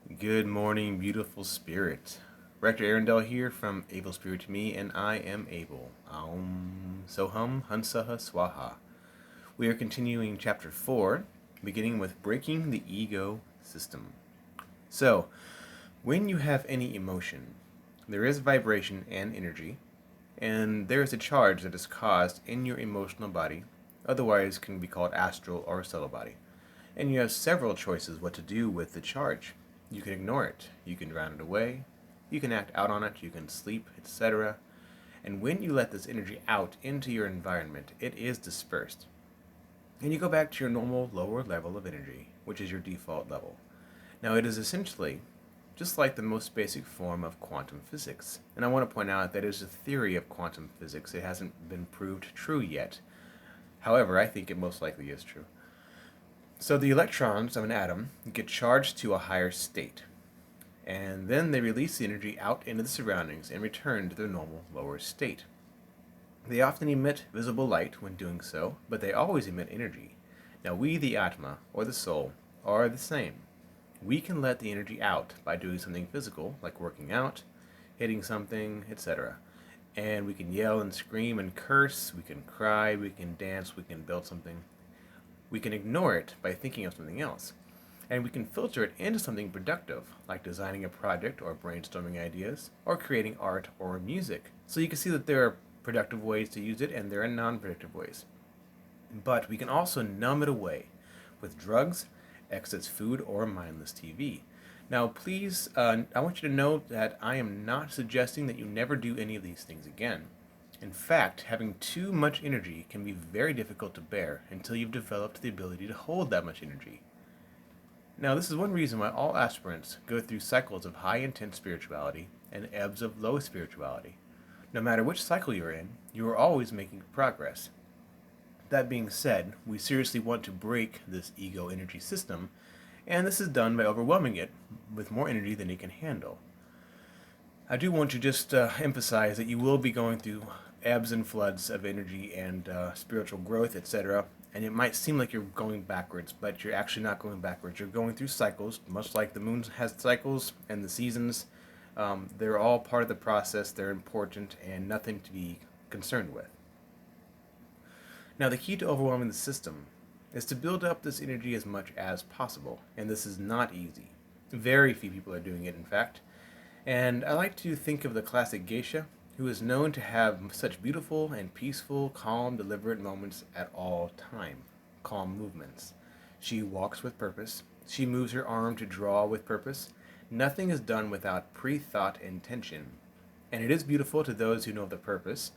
Good morning, beautiful spirit. Rector Arundel here from Able Spirit to Me, and I am able. Aum Soham Hansaha Swaha. We are continuing chapter 4, beginning with breaking the ego system. So, when you have any emotion, there is vibration and energy, and there is a charge that is caused in your emotional body, otherwise can be called astral or subtle body. And you have several choices what to do with the charge. You can ignore it, you can drown it away, you can act out on it, you can sleep, etc. And when you let this energy out into your environment, it is dispersed. And you go back to your normal lower level of energy, which is your default level. Now, it is essentially just like the most basic form of quantum physics. And I want to point out that it is a theory of quantum physics. It hasn't been proved true yet. However, I think it most likely is true. So the electrons of an atom get charged to a higher state, and then they release the energy out into the surroundings and return to their normal lower state. They often emit visible light when doing so, but they always emit energy. Now we, the Atma, or the soul, are the same. We can let the energy out by doing something physical, like working out, hitting something, etc. And we can yell and scream and curse, we can cry, we can dance, we can build something. We can ignore it by thinking of something else. And we can filter it into something productive, like designing a project or brainstorming ideas, or creating art or music. So you can see that there are productive ways to use it and there are non-productive ways. But we can also numb it away with drugs, excess food, or mindless TV. Now, please, I want you to know that I am not suggesting that you never do any of these things again. In fact, having too much energy can be very difficult to bear until you've developed the ability to hold that much energy. Now, this is one reason why all aspirants go through cycles of high intense spirituality and ebbs of low spirituality. No matter which cycle you're in, you are always making progress. That being said, we seriously want to break this ego energy system, and this is done by overwhelming it with more energy than it can handle. I do want to just emphasize that you will be going through ebbs and floods of energy and spiritual growth, etc. And it might seem like you're going backwards, but you're actually not going backwards. You're going through cycles, much like the moon has cycles and the seasons. They're all part of the process. They're important and nothing to be concerned with. Now, the key to overwhelming the system is to build up this energy as much as possible, and this is not easy. Very few people are doing it, in fact. And I like to think of the classic geisha, who is known to have such beautiful and peaceful, calm, deliberate moments at all time. Calm movements. She walks with purpose. She moves her arm to draw with purpose. Nothing is done without pre-thought intention. And it is beautiful to those who know the purpose,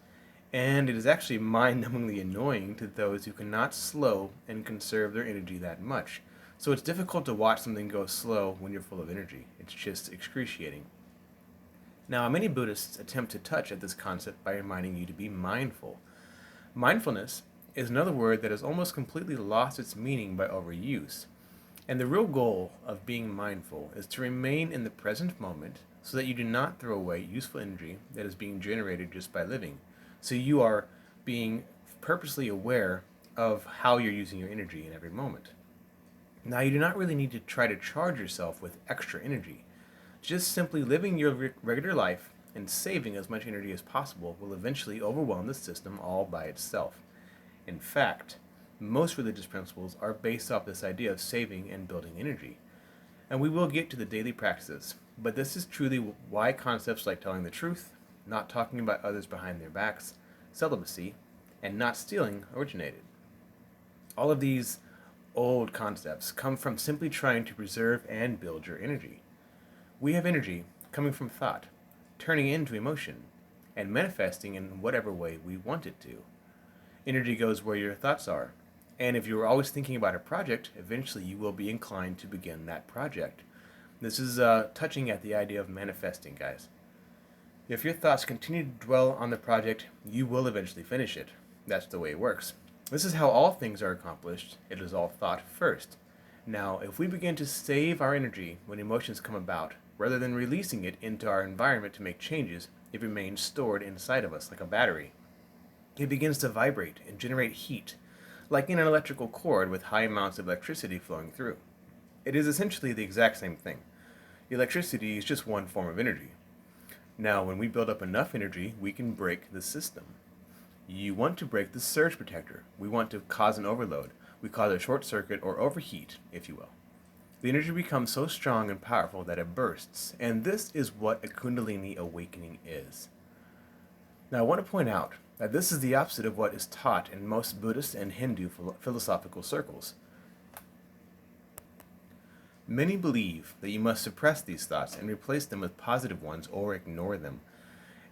and it is actually mind-numbingly annoying to those who cannot slow and conserve their energy that much. So it's difficult to watch something go slow when you're full of energy. It's just excruciating. Now, many Buddhists attempt to touch at this concept by reminding you to be mindful. Mindfulness is another word that has almost completely lost its meaning by overuse. And the real goal of being mindful is to remain in the present moment so that you do not throw away useful energy that is being generated just by living. So you are being purposely aware of how you're using your energy in every moment. Now, you do not really need to try to charge yourself with extra energy. Just simply living your regular life and saving as much energy as possible will eventually overwhelm the system all by itself. In fact, most religious principles are based off this idea of saving and building energy. And we will get to the daily practices, but this is truly why concepts like telling the truth, not talking about others behind their backs, celibacy, and not stealing originated. All of these old concepts come from simply trying to preserve and build your energy. We have energy coming from thought, turning into emotion, and manifesting in whatever way we want it to. Energy goes where your thoughts are, and if you are always thinking about a project, eventually you will be inclined to begin that project. This is touching at the idea of manifesting, guys. If your thoughts continue to dwell on the project, you will eventually finish it. That's the way it works. This is how all things are accomplished. It is all thought first. Now, if we begin to save our energy when emotions come about, rather than releasing it into our environment to make changes, it remains stored inside of us like a battery. It begins to vibrate and generate heat, like in an electrical cord with high amounts of electricity flowing through. It is essentially the exact same thing. Electricity is just one form of energy. Now, when we build up enough energy, we can break the system. You want to break the surge protector. We want to cause an overload. We cause a short circuit or overheat, if you will. The energy becomes so strong and powerful that it bursts, and this is what a kundalini awakening is. Now, I want to point out that this is the opposite of what is taught in most Buddhist and Hindu philosophical circles. Many believe that you must suppress these thoughts and replace them with positive ones or ignore them.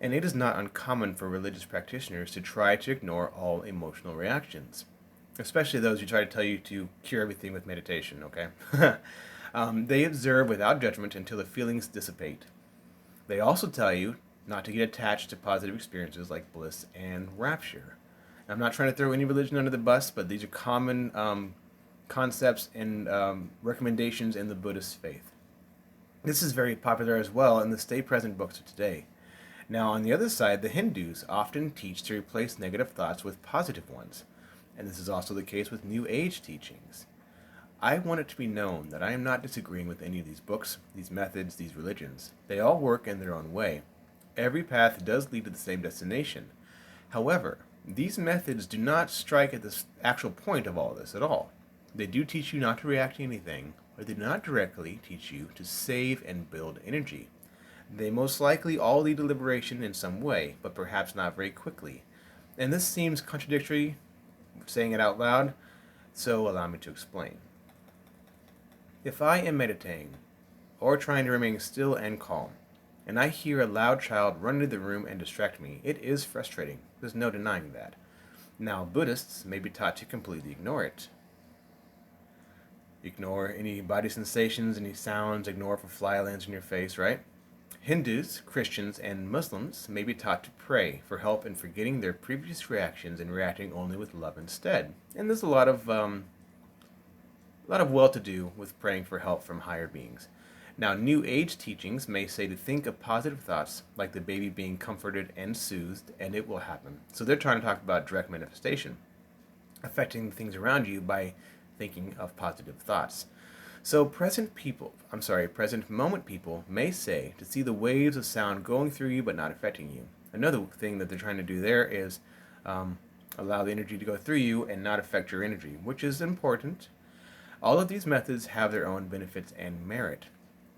And it is not uncommon for religious practitioners to try to ignore all emotional reactions, especially those who try to tell you to cure everything with meditation, okay? They observe without judgment until the feelings dissipate. They also tell you not to get attached to positive experiences like bliss and rapture. I'm not trying to throw any religion under the bus, but these are common concepts and recommendations in the Buddhist faith. This is very popular as well in the Stay Present books of today. Now, on the other side, the Hindus often teach to replace negative thoughts with positive ones, and this is also the case with New Age teachings. I want it to be known that I am not disagreeing with any of these books, these methods, these religions. They all work in their own way. Every path does lead to the same destination. However, these methods do not strike at the actual point of all this at all. They do teach you not to react to anything, but they do not directly teach you to save and build energy. They most likely all lead to liberation in some way, but perhaps not very quickly. And this seems contradictory, saying it out loud, so allow me to explain. If I am meditating, or trying to remain still and calm, and I hear a loud child run into the room and distract me, it is frustrating. There's no denying that. Now, Buddhists may be taught to completely ignore it. Ignore any body sensations, any sounds, ignore if a fly lands in your face, right? Hindus, Christians, and Muslims may be taught to pray for help in forgetting their previous reactions and reacting only with love instead. And there's a lot of well-to-do with praying for help from higher beings. Now, New Age teachings may say to think of positive thoughts, like the baby being comforted and soothed, and it will happen. So they're trying to talk about direct manifestation, affecting things around you by thinking of positive thoughts. So present moment people may say to see the waves of sound going through you but not affecting you. Another thing that they're trying to do there is allow the energy to go through you and not affect your energy, which is important. All of these methods have their own benefits and merit.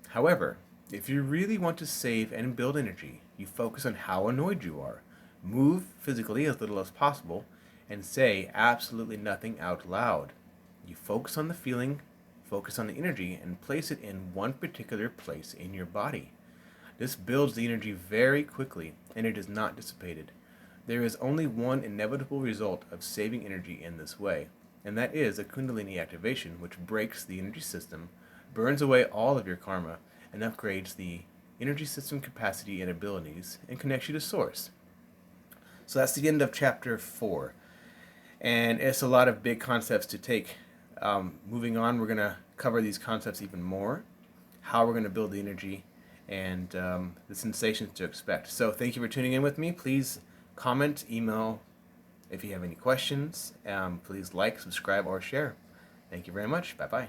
However, if you really want to save and build energy, you focus on how annoyed you are, move physically as little as possible, and say absolutely nothing out loud. You focus on the feeling, focus on the energy, and place it in one particular place in your body. This builds the energy very quickly, and it is not dissipated. There is only one inevitable result of saving energy in this way, and that is a kundalini activation, which breaks the energy system, burns away all of your karma, and upgrades the energy system capacity and abilities, and connects you to Source. So that's the end of chapter 4. And it's a lot of big concepts to take. Moving on, we're going to cover these concepts even more, how we're going to build the energy, and the sensations to expect. So thank you for tuning in with me. Please comment, email if you have any questions. Please like, subscribe, or share. Thank you very much. Bye-bye.